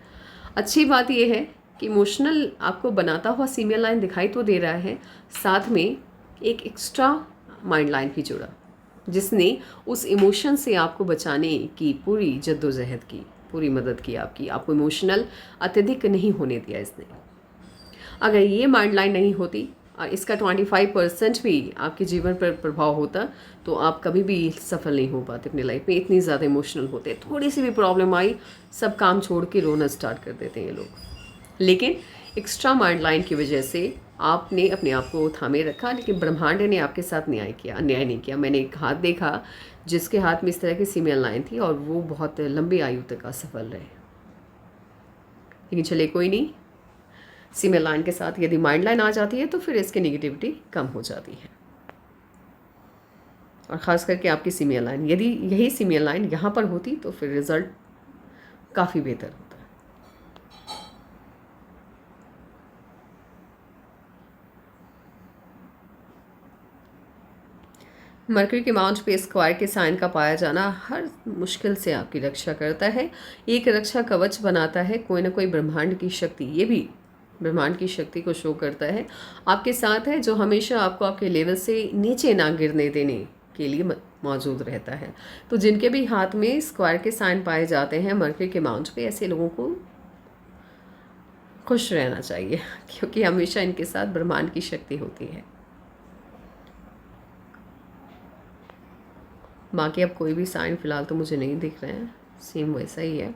अच्छी बात यह है कि इमोशनल आपको बनाता हुआ सीमियल लाइन दिखाई तो दे रहा है, साथ में एक एक्स्ट्रा माइंड लाइन भी जुड़ा, जिसने उस इमोशन से आपको बचाने की पूरी जद्दोजहद की, पूरी मदद की आपकी, आपको इमोशनल अत्यधिक नहीं होने दिया इसने। अगर ये माइंड लाइन नहीं होती और इसका 25% भी आपके जीवन पर प्रभाव होता तो आप कभी भी सफल नहीं हो पाते अपनी लाइफ में। इतनी ज़्यादा इमोशनल होते, थोड़ी सी भी प्रॉब्लम आई सब काम छोड़ के रोना स्टार्ट कर देते हैं ये लोग। लेकिन एक्स्ट्रा माइंड लाइन की वजह से आपने अपने आप को थामे रखा, लेकिन ब्रह्मांड ने आपके साथ अन्याय नहीं किया। मैंने एक हाथ देखा जिसके हाथ में इस तरह की सीमियल लाइन थी और वो बहुत लंबी आयु तक असफल रहे। लेकिन चले कोई नहीं, सीमियल लाइन के साथ यदि माइंड लाइन आ जाती है तो फिर इसकी नेगेटिविटी कम हो जाती है। और ख़ास करके आपकी सीमियल लाइन, यदि यही सीमियल लाइन यहाँ पर होती तो फिर रिज़ल्ट काफ़ी बेहतर होता। मरकरी के माउंट पे स्क्वायर के साइन का पाया जाना हर मुश्किल से आपकी रक्षा करता है, एक रक्षा कवच बनाता है। कोई ना कोई ब्रह्मांड की शक्ति, ये भी ब्रह्मांड की शक्ति को शो करता है, आपके साथ है, जो हमेशा आपको आपके लेवल से नीचे ना गिरने देने के लिए मौजूद रहता है। तो जिनके भी हाथ में स्क्वायर के साइन पाए जाते हैं मरकरी के माउंट पे, ऐसे लोगों को खुश रहना चाहिए, क्योंकि हमेशा इनके साथ ब्रह्मांड की शक्ति होती है। बाकी अब कोई भी साइन फिलहाल तो मुझे नहीं दिख रहे हैं, सेम वैसा ही है।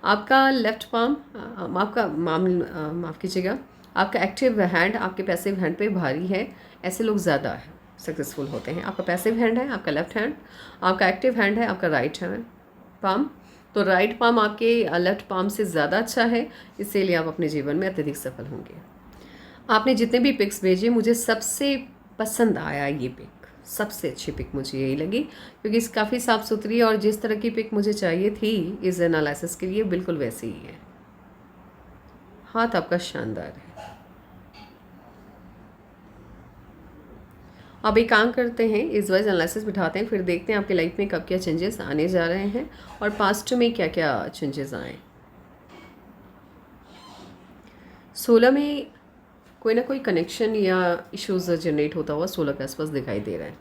आपका लेफ्ट पाम, आपका माफ़ कीजिएगा, आपका एक्टिव हैंड आपके पैसिव हैंड पे भारी है। ऐसे लोग ज़्यादा सक्सेसफुल होते हैं। आपका पैसिव हैंड है आपका लेफ्ट हैंड, आपका एक्टिव हैंड है आपका राइट हैंड पाम। तो राइट पाम आपके लेफ्ट पाम से ज़्यादा अच्छा है, इसीलिए आप अपने जीवन में अत्यधिक सफल होंगे। आपने जितने भी पिक्स भेजे, मुझे सबसे पसंद आया ये पिक, सबसे अच्छी पिक मुझे यही लगी, क्योंकि इस काफ़ी साफ़ सुथरी और जिस तरह की पिक मुझे चाहिए थी इस एनालिसिस के लिए बिल्कुल वैसी ही है। हाथ आपका शानदार है। अब एक काम करते हैं, इस वाइज एनालिसिस बिठाते हैं, फिर देखते हैं आपकी लाइफ में कब क्या चेंजेस आने जा रहे हैं और पास्ट में क्या क्या चेंजेस आए। 16 में कोई ना कोई कनेक्शन या इश्यूज जनरेट होता हुआ 16 के आसपास दिखाई दे रहा है।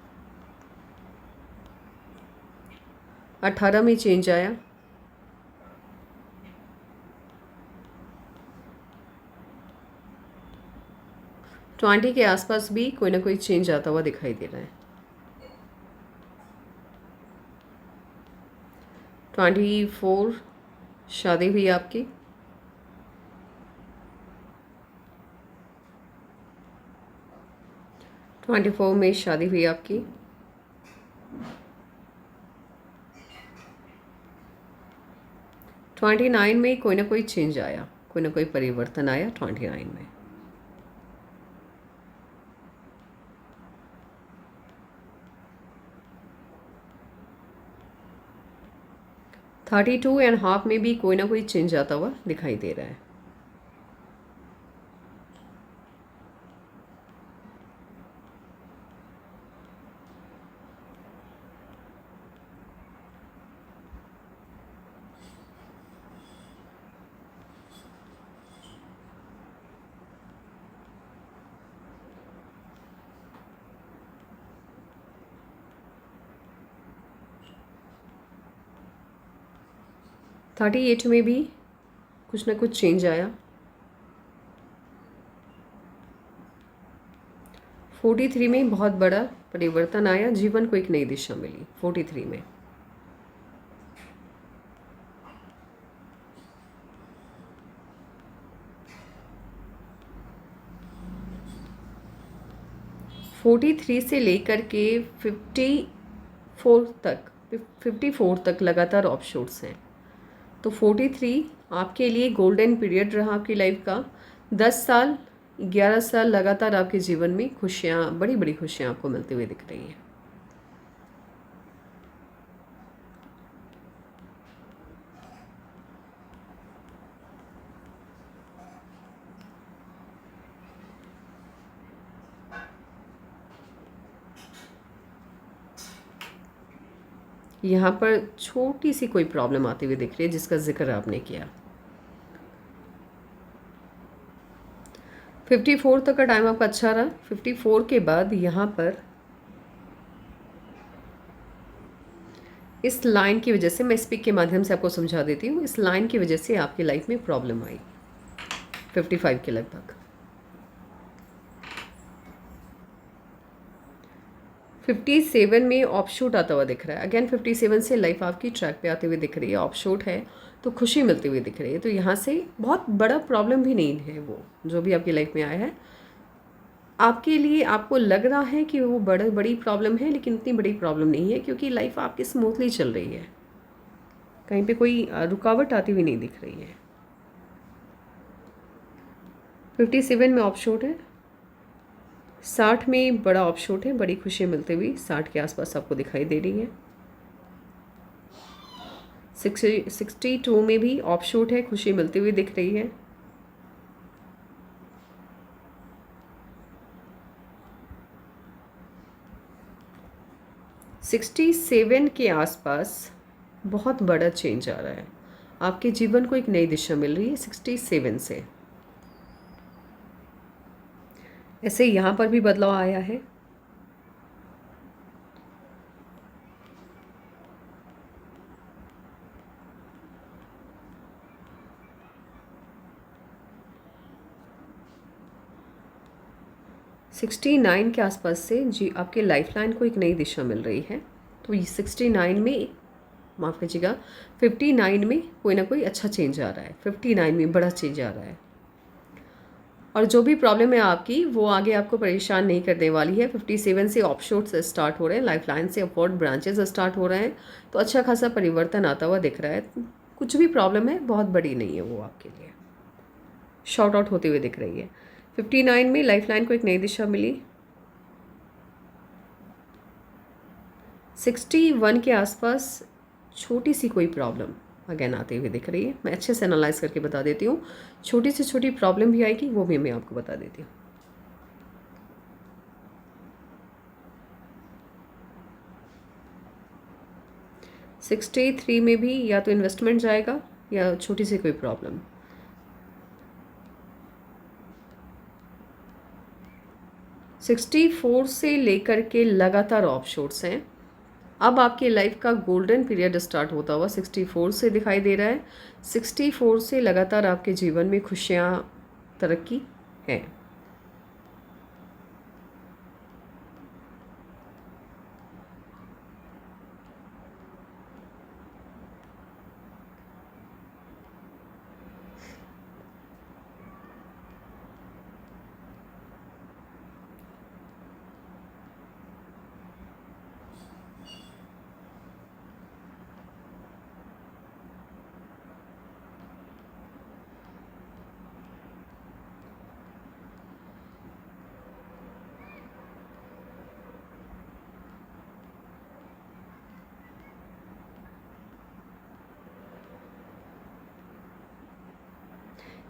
18 में चेंज आया, 20 के आसपास भी कोई ना कोई चेंज आता हुआ दिखाई दे रहा है। 24 शादी हुई आपकी, 24 में शादी हुई आपकी, 29 में कोई ना कोई चेंज आया, कोई ना कोई परिवर्तन आया 29 में। 32.5 में भी कोई ना कोई चेंज आता हुआ दिखाई दे रहा है। थर्टी एट में भी कुछ ना कुछ चेंज आया। 43 में बहुत बड़ा परिवर्तन आया, जीवन को एक नई दिशा मिली 43 में। 43 से लेकर के 54 तक लगातार ऑफशोर्स हैं। तो 43 आपके लिए गोल्डन पीरियड रहा आपकी लाइफ का। 10 साल 11 साल लगातार आपके जीवन में खुशियाँ, बड़ी बड़ी खुशियाँ आपको मिलती हुई दिख रही हैं। यहाँ पर छोटी सी कोई प्रॉब्लम आती हुई दिख रही है जिसका जिक्र आपने किया। 54 तक का टाइम आपका अच्छा रहा। 54 के बाद यहाँ पर इस लाइन की वजह से, मैं स्पीक के माध्यम से आपको समझा देती हूँ, इस लाइन की वजह से आपकी लाइफ में प्रॉब्लम आई 55 के लगभग। 57 में ऑफशूट आता हुआ दिख रहा है। अगेन 57 से लाइफ आपकी ट्रैक पे आते हुए दिख रही है। ऑफशूट है तो खुशी मिलती हुई दिख रही है। तो यहाँ से बहुत बड़ा प्रॉब्लम भी नहीं है वो जो भी आपकी लाइफ में आया है। आपके लिए आपको लग रहा है कि वो बड़ी प्रॉब्लम है, लेकिन इतनी बड़ी प्रॉब्लम नहीं है, क्योंकि लाइफ आपकी स्मूथली चल रही है। कहीं पे कोई रुकावट आती हुई नहीं दिख रही है। 57 में ऑफशूट है। 60 में बड़ा ऑफशूट है, बड़ी खुशी मिलती हुई 60 के आसपास आपको दिखाई दे रही है। 62 में भी ऑफशूट है, खुशी मिलती हुई दिख रही है। 67 के आसपास बहुत बड़ा चेंज आ रहा है। आपके जीवन को एक नई दिशा मिल रही है 67 से। ऐसे यहाँ पर भी बदलाव आया है। सिक्सटी 69 के आसपास से जी आपके लाइफ लाइन को एक नई दिशा मिल रही है। तो ये 69 में माफ़ कीजिएगा 59 में कोई ना कोई अच्छा चेंज आ रहा है, 59 में बड़ा चेंज आ रहा है। और जो भी प्रॉब्लम है आपकी वो आगे आपको परेशान नहीं करने वाली है। 57 से ऑफशोर्स स्टार्ट हो रहे हैं, लाइफलाइन से अपवर्ड ब्रांचेस स्टार्ट हो रहे हैं, तो अच्छा खासा परिवर्तन आता हुआ दिख रहा है। कुछ भी प्रॉब्लम है बहुत बड़ी नहीं है वो आपके लिए, शॉर्ट आउट होते हुए दिख रही है। 59 में लाइफलाइन को एक नई दिशा मिली। 61 के आसपास छोटी सी कोई प्रॉब्लम अगेन आते हुए दिख रही है। मैं अच्छे से एनालाइज करके बता देती हूँ। छोटी से छोटी प्रॉब्लम भी आएगी, वो भी मैं आपको बता देती हूँ। 63 में भी या तो इन्वेस्टमेंट जाएगा या छोटी सी कोई प्रॉब्लम। 64 से लेकर के लगातार ऑफशोर्स हैं। अब आपकी लाइफ का गोल्डन पीरियड स्टार्ट होता हुआ 64 से दिखाई दे रहा है। 64 से लगातार आपके जीवन में खुशियाँ, तरक्की है।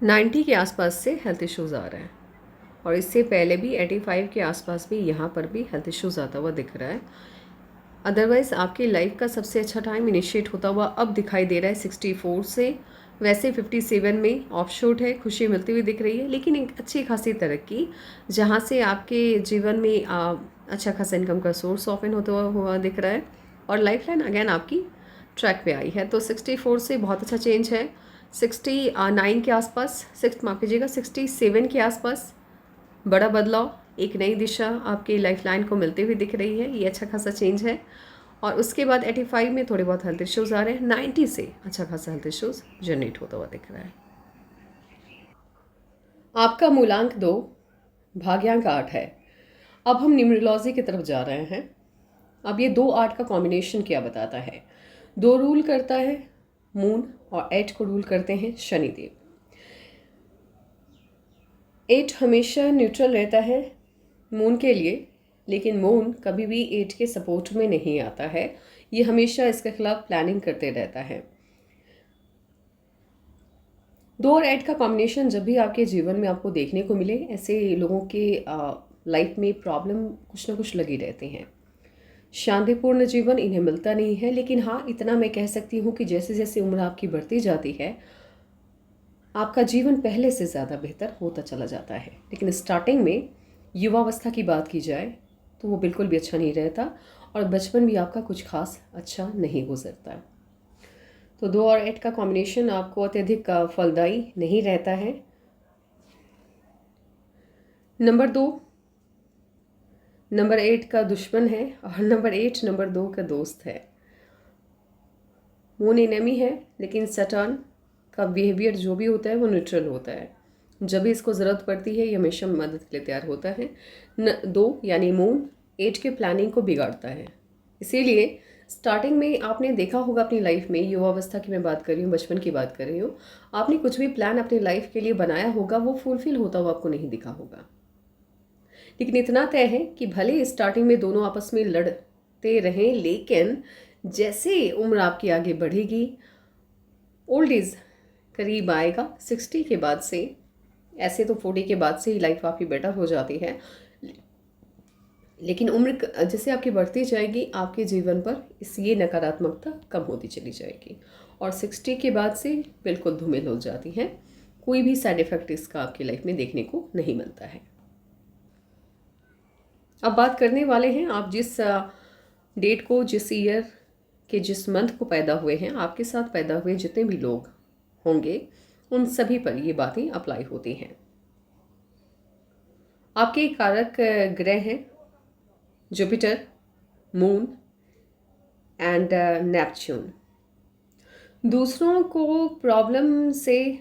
नाइन्टी के आसपास से हेल्थ इश्यूज़ आ रहे हैं और इससे पहले भी 85 के आसपास भी यहाँ पर भी हेल्थ इश्यूज़ आता हुआ दिख रहा है। अदरवाइज़ आपकी लाइफ का सबसे अच्छा टाइम इनिशिएट होता हुआ अब दिखाई दे रहा है 64 से। वैसे 57 में ऑफशोट है, खुशी मिलती हुई दिख रही है, लेकिन एक अच्छी खासी तरक्की जहाँ से आपके जीवन में अच्छा खासा इनकम का सोर्स ओपन होता हुआ दिख रहा है और लाइफलाइन अगेन आपकी ट्रैक पे आई है। तो 64 से बहुत अच्छा चेंज है। 69 के आसपास, माफ़ कीजिएगा 67 के आसपास बड़ा बदलाव, एक नई दिशा आपकी लाइफलाइन को मिलती हुई दिख रही है। ये अच्छा खासा चेंज है। और उसके बाद 85 में थोड़े बहुत हेल्थ इश्यूज़ आ रहे हैं। 90 से अच्छा खासा हेल्थ इश्यूज़ जनरेट होता हुआ दिख रहा है। आपका मूलांक 2, भाग्यांक 8 है। अब हम न्यूमरोलॉजी की तरफ जा रहे हैं। अब ये 2 8 का कॉम्बिनेशन क्या बताता है। 2 रूल करता है मून और 8 को रूल करते हैं शनिदेव। 8 हमेशा न्यूट्रल रहता है मून के लिए, लेकिन मून कभी भी 8 के सपोर्ट में नहीं आता है। ये हमेशा इसके खिलाफ प्लानिंग करते रहता है। 2 और 8 का कॉम्बिनेशन जब भी आपके जीवन में आपको देखने को मिले, ऐसे लोगों के लाइफ में प्रॉब्लम कुछ ना कुछ लगी रहती हैं। शांतिपूर्ण जीवन इन्हें मिलता नहीं है, लेकिन हाँ इतना मैं कह सकती हूँ कि जैसे जैसे उम्र आपकी बढ़ती जाती है आपका जीवन पहले से ज़्यादा बेहतर होता चला जाता है। लेकिन स्टार्टिंग में युवावस्था की बात की जाए तो वो बिल्कुल भी अच्छा नहीं रहता और बचपन भी आपका कुछ खास अच्छा नहीं गुजरता। तो 2 और 8 का कॉम्बिनेशन आपको अत्यधिक फलदायी नहीं रहता है। नंबर 2 नंबर 8 का दुश्मन है और नंबर 8 नंबर 2 का दोस्त है। मून एनेमी है, लेकिन सैटर्न का बिहेवियर जो भी होता है वो न्यूट्रल होता है। जब भी इसको ज़रूरत पड़ती है ये हमेशा मदद के लिए तैयार होता है। 2 यानी मून 8 के प्लानिंग को बिगाड़ता है। इसीलिए स्टार्टिंग में आपने देखा होगा अपनी लाइफ में, युवावस्था की मैं बात कर रही हूँ, बचपन की बात कर रही हूँ, आपने कुछ भी प्लान अपनी लाइफ के लिए बनाया होगा वो फुलफिल होता हुआ आपको नहीं दिखा होगा। लेकिन इतना तय है कि भले स्टार्टिंग में दोनों आपस में लड़ते रहें, लेकिन जैसे उम्र आपकी आगे बढ़ेगी, ओल्ड एज करीब आएगा 60 के बाद से, ऐसे तो 40 के बाद से ही लाइफ आपकी बेटर हो जाती है, लेकिन उम्र जैसे आपकी बढ़ती जाएगी आपके जीवन पर ये नकारात्मकता कम होती चली जाएगी और 60 के बाद से बिल्कुल धूमिल हो जाती है। कोई भी साइड इफ़ेक्ट इसका आपकी लाइफ में देखने को नहीं मिलता है। अब बात करने वाले हैं आप जिस डेट को, जिस ईयर के जिस मंथ को पैदा हुए हैं, आपके साथ पैदा हुए जितने भी लोग होंगे उन सभी पर ये बातें अप्लाई होती हैं। आपके कारक ग्रह हैं जुपिटर, मून एंड नेपच्यून। दूसरों को प्रॉब्लम से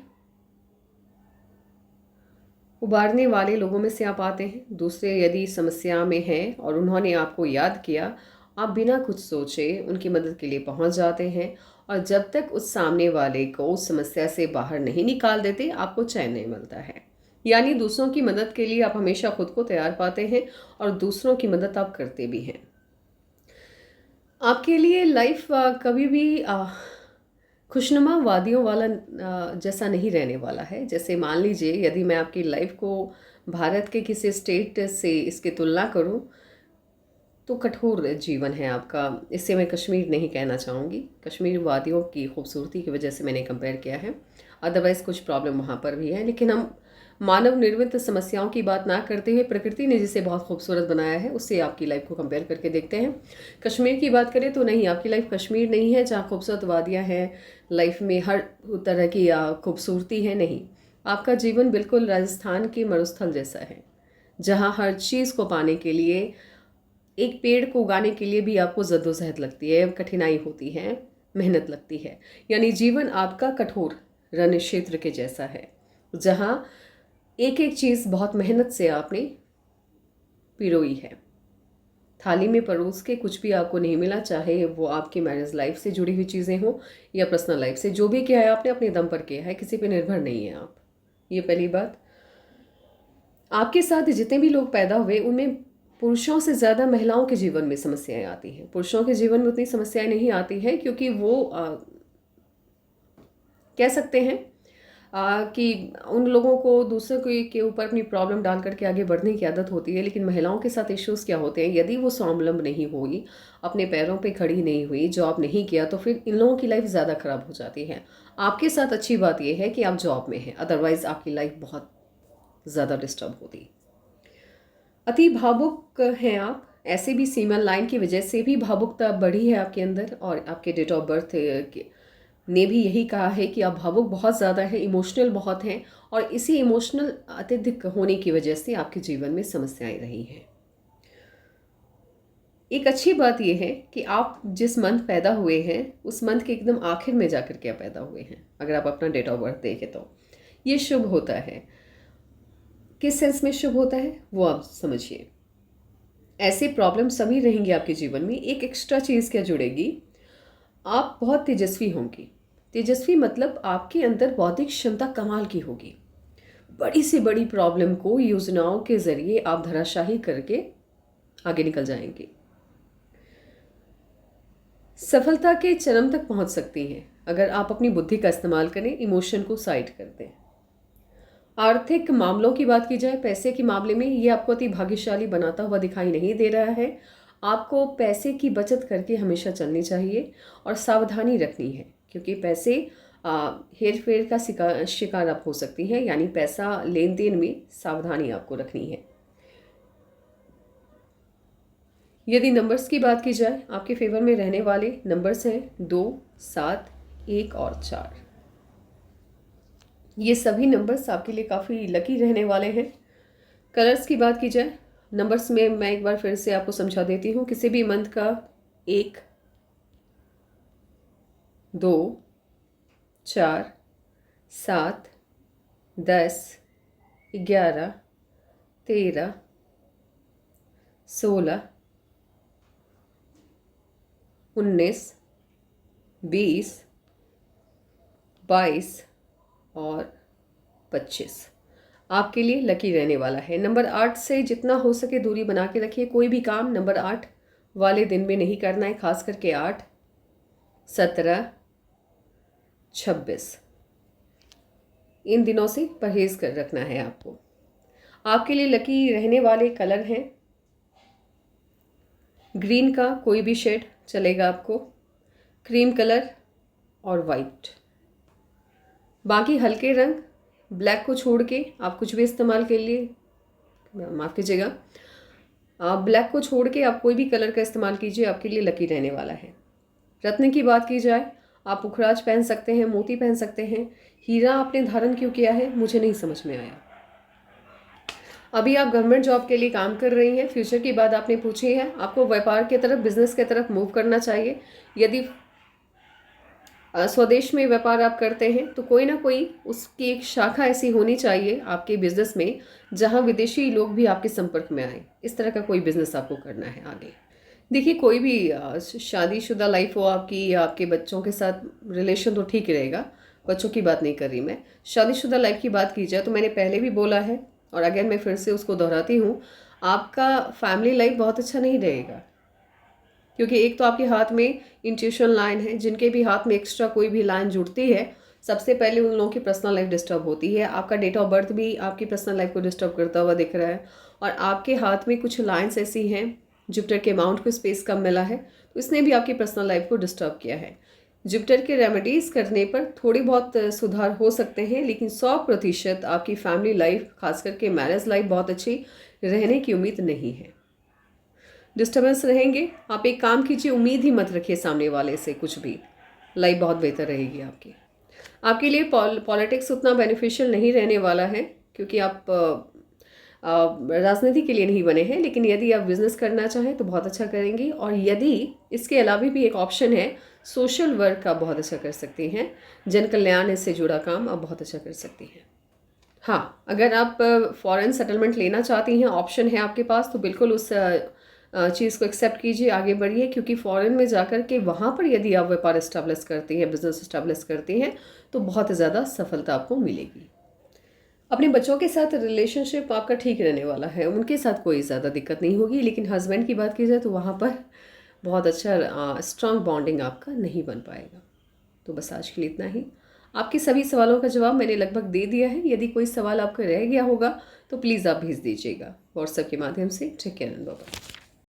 उबारने वाले लोगों में से आप आते हैं। दूसरे यदि समस्या में हैं और उन्होंने आपको याद किया, आप बिना कुछ सोचे उनकी मदद के लिए पहुंच जाते हैं, और जब तक उस सामने वाले को उस समस्या से बाहर नहीं निकाल देते, आपको चैन नहीं मिलता है। यानी दूसरों की मदद के लिए आप हमेशा खुद को तैयार पाते हैं और दूसरों की मदद आप करते भी हैं। आपके लिए लाइफ कभी भी खुशनुमा वादियों वाला जैसा नहीं रहने वाला है। जैसे मान लीजिए यदि मैं आपकी लाइफ को भारत के किसी स्टेट से इसकी तुलना करूं, तो कठोर जीवन है आपका। इससे मैं कश्मीर नहीं कहना चाहूँगी, कश्मीर वादियों की खूबसूरती की वजह से मैंने कंपेयर किया है। अदरवाइज़ कुछ प्रॉब्लम वहाँ पर भी है, लेकिन हम मानव निर्मित समस्याओं की बात ना करते हुए प्रकृति ने जिसे बहुत खूबसूरत बनाया है उससे आपकी लाइफ को कंपेयर करके देखते हैं। कश्मीर की बात करें तो नहीं, आपकी लाइफ कश्मीर नहीं है जहाँ खूबसूरत वादियाँ हैं, लाइफ में हर तरह की खूबसूरती है। नहीं, आपका जीवन बिल्कुल राजस्थान के मरुस्थल जैसा है, जहाँ हर चीज़ को पाने के लिए, एक पेड़ को उगाने के लिए भी आपको जद्दोजहद लगती है, कठिनाई होती है, मेहनत लगती है। यानी जीवन आपका कठोर रण क्षेत्र के जैसा है, जहाँ एक एक चीज़ बहुत मेहनत से आपने पिरोई है। थाली में परोस के कुछ भी आपको नहीं मिला, चाहे वो आपकी मैरिज लाइफ से जुड़ी हुई चीज़ें हों या पर्सनल लाइफ से। जो भी किया है आपने अपने दम पर किया है, किसी पे निर्भर नहीं है आप। ये पहली बात। आपके साथ जितने भी लोग पैदा हुए उनमें पुरुषों से ज़्यादा महिलाओं के जीवन में समस्याएं आती हैं। पुरुषों के जीवन में उतनी समस्याएं नहीं आती है, क्योंकि वो कह सकते हैं कि उन लोगों को दूसरे के ऊपर अपनी प्रॉब्लम डाल करके आगे बढ़ने की आदत होती है। लेकिन महिलाओं के साथ इश्यूज़ क्या होते हैं, यदि वो स्वावलंब नहीं हुई, अपने पैरों पे खड़ी नहीं हुई, जॉब नहीं किया, तो फिर इन लोगों की लाइफ ज़्यादा ख़राब हो जाती है। आपके साथ अच्छी बात यह है कि आप जॉब में हैं, अदरवाइज़ आपकी लाइफ बहुत ज़्यादा डिस्टर्ब होती। अति भावुक हैं आप, ऐसे भी सीमन लाइन की वजह से भी भावुकता बढ़ी है आपके अंदर, और आपके डेट ऑफ बर्थ ने भी यही कहा है कि आप भावुक बहुत ज़्यादा है, इमोशनल बहुत हैं, और इसी इमोशनल अत्यधिक होने की वजह से आपके जीवन में समस्याएं रही हैं। एक अच्छी बात यह है कि आप जिस मंथ पैदा हुए हैं उस मंथ के एकदम आखिर में जाकर के आप पैदा हुए हैं। अगर आप अपना डेट ऑफ बर्थ देखें तो ये शुभ होता है। किस सेंस में शुभ होता है वो आप समझिए। ऐसे प्रॉब्लम सभी रहेंगे आपके जीवन में। एक एक्स्ट्रा चीज़ क्या जुड़ेगी, आप बहुत तेजस्वी होंगी। तेजस्वी मतलब आपके अंदर बौद्धिक क्षमता कमाल की होगी। बड़ी से बड़ी प्रॉब्लम को योजनाओं के जरिए आप धराशाही करके आगे निकल जाएंगे। सफलता के चरम तक पहुंच सकती हैं अगर आप अपनी बुद्धि का इस्तेमाल करें, इमोशन को साइड कर दें। आर्थिक मामलों की बात की जाए, पैसे के मामले में ये आपको अति भाग्यशाली बनाता हुआ दिखाई नहीं दे रहा है। आपको पैसे की बचत करके हमेशा चलनी चाहिए और सावधानी रखनी है, क्योंकि पैसे हेर फेर का शिकार आप हो सकती हैं। यानी पैसा लेन देन में सावधानी आपको रखनी है। यदि नंबर्स की बात की जाए, आपके फेवर में रहने वाले नंबर्स हैं 2, 7, 1 और 4। ये सभी नंबर्स आपके लिए काफ़ी लकी रहने वाले हैं। कलर्स की बात की जाए, नंबर्स में मैं एक बार फिर से आपको समझा देती हूँ। किसी भी मंथ का 1, 2, 4, 7, 10, 11, 13, 16, 19, 20, 22 और 25 आपके लिए लकी रहने वाला है। नंबर 8 से जितना हो सके दूरी बना के रखिए। कोई भी काम नंबर 8 वाले दिन में नहीं करना है, खास करके 8, 17, 26 इन दिनों से परहेज कर रखना है आपको। आपके लिए लकी रहने वाले कलर हैं ग्रीन का कोई भी शेड चलेगा आपको, क्रीम कलर और वाइट। बाकी हल्के रंग, ब्लैक को छोड़ के आप कुछ भी इस्तेमाल के लिए, माफ़ कीजिएगा, ब्लैक को छोड़ के आप कोई भी कलर का इस्तेमाल कीजिए, आपके लिए लकी रहने वाला है। रत्न की बात की जाए, आप पुखराज पहन सकते हैं, मोती पहन सकते हैं। हीरा आपने धारण क्यों किया है मुझे नहीं समझ में आया। अभी आप गवर्नमेंट जॉब के लिए काम कर रही हैं, फ्यूचर की बात आपने पूछी है, आपको व्यापार की तरफ, बिजनेस की तरफ मूव करना चाहिए। यदि स्वदेश में व्यापार आप करते हैं तो कोई ना कोई उसकी एक शाखा ऐसी होनी चाहिए आपके बिजनेस में जहां विदेशी लोग भी आपके संपर्क में आए। इस तरह का कोई बिजनेस आपको करना है आगे। देखिए, कोई भी शादीशुदा लाइफ हो आपकी या आपके बच्चों के साथ रिलेशन तो ठीक रहेगा, बच्चों की बात नहीं कर रही मैं। शादीशुदा लाइफ की बात की जाए तो मैंने पहले भी बोला है और अगर मैं फिर से उसको दोहराती हूँ, आपका फैमिली लाइफ बहुत अच्छा नहीं रहेगा। क्योंकि एक तो आपके हाथ में इंट्यूशन लाइन है, जिनके भी हाथ में एक्स्ट्रा कोई भी लाइन जुड़ती है, सबसे पहले उन लोगों की पर्सनल लाइफ डिस्टर्ब होती है। आपका डेट ऑफ बर्थ भी आपकी पर्सनल लाइफ को डिस्टर्ब करता हुआ दिख रहा है और आपके हाथ में कुछ लाइन्स ऐसी हैं, जुपिटर के माउंट को स्पेस कम मिला है, तो इसने भी आपकी पर्सनल लाइफ को डिस्टर्ब किया है। जुपिटर के रेमेडीज़ करने पर थोड़ी बहुत सुधार हो सकते हैं, लेकिन 100% आपकी फैमिली लाइफ, खास करके मैरिज लाइफ बहुत अच्छी रहने की उम्मीद नहीं है। डिस्टर्बेंस रहेंगे। आप एक काम कीजिए, उम्मीद ही मत रखिए सामने वाले से कुछ भी। लाइफ बहुत बेहतर रहेगी आपकी। आपके लिए पॉलिटिक्स उतना बेनिफिशियल नहीं रहने वाला है, क्योंकि आप राजनीति के लिए नहीं बने हैं। लेकिन यदि आप बिजनेस करना चाहें तो बहुत अच्छा करेंगी, और यदि इसके अलावा भी एक ऑप्शन है, सोशल वर्क आप बहुत अच्छा कर सकती हैं। जन कल्याण से जुड़ा काम आप बहुत अच्छा कर सकती हैं। हाँ, अगर आप फॉरेन सेटलमेंट लेना चाहती हैं, ऑप्शन है आपके पास, तो बिल्कुल उस चीज़ को एक्सेप्ट कीजिए, आगे बढ़िए। क्योंकि फॉरेन में जाकर के वहाँ पर यदि आप व्यापार इस्टेब्लिश करती हैं, बिजनेस इस्टेब्लिश करती हैं, तो बहुत ज़्यादा सफलता आपको मिलेगी। अपने बच्चों के साथ रिलेशनशिप आपका ठीक रहने वाला है, उनके साथ कोई ज़्यादा दिक्कत नहीं होगी। लेकिन हस्बैंड की बात की जाए तो वहाँ पर बहुत अच्छा स्ट्रॉन्ग बॉन्डिंग आपका नहीं बन पाएगा। तो बस आज के लिए इतना ही। आपके सभी सवालों का जवाब मैंने लगभग दे दिया है। यदि कोई सवाल आपका रह गया होगा तो प्लीज़ आप भेज दीजिएगा व्हाट्सएप के माध्यम से। Take care and bye bye.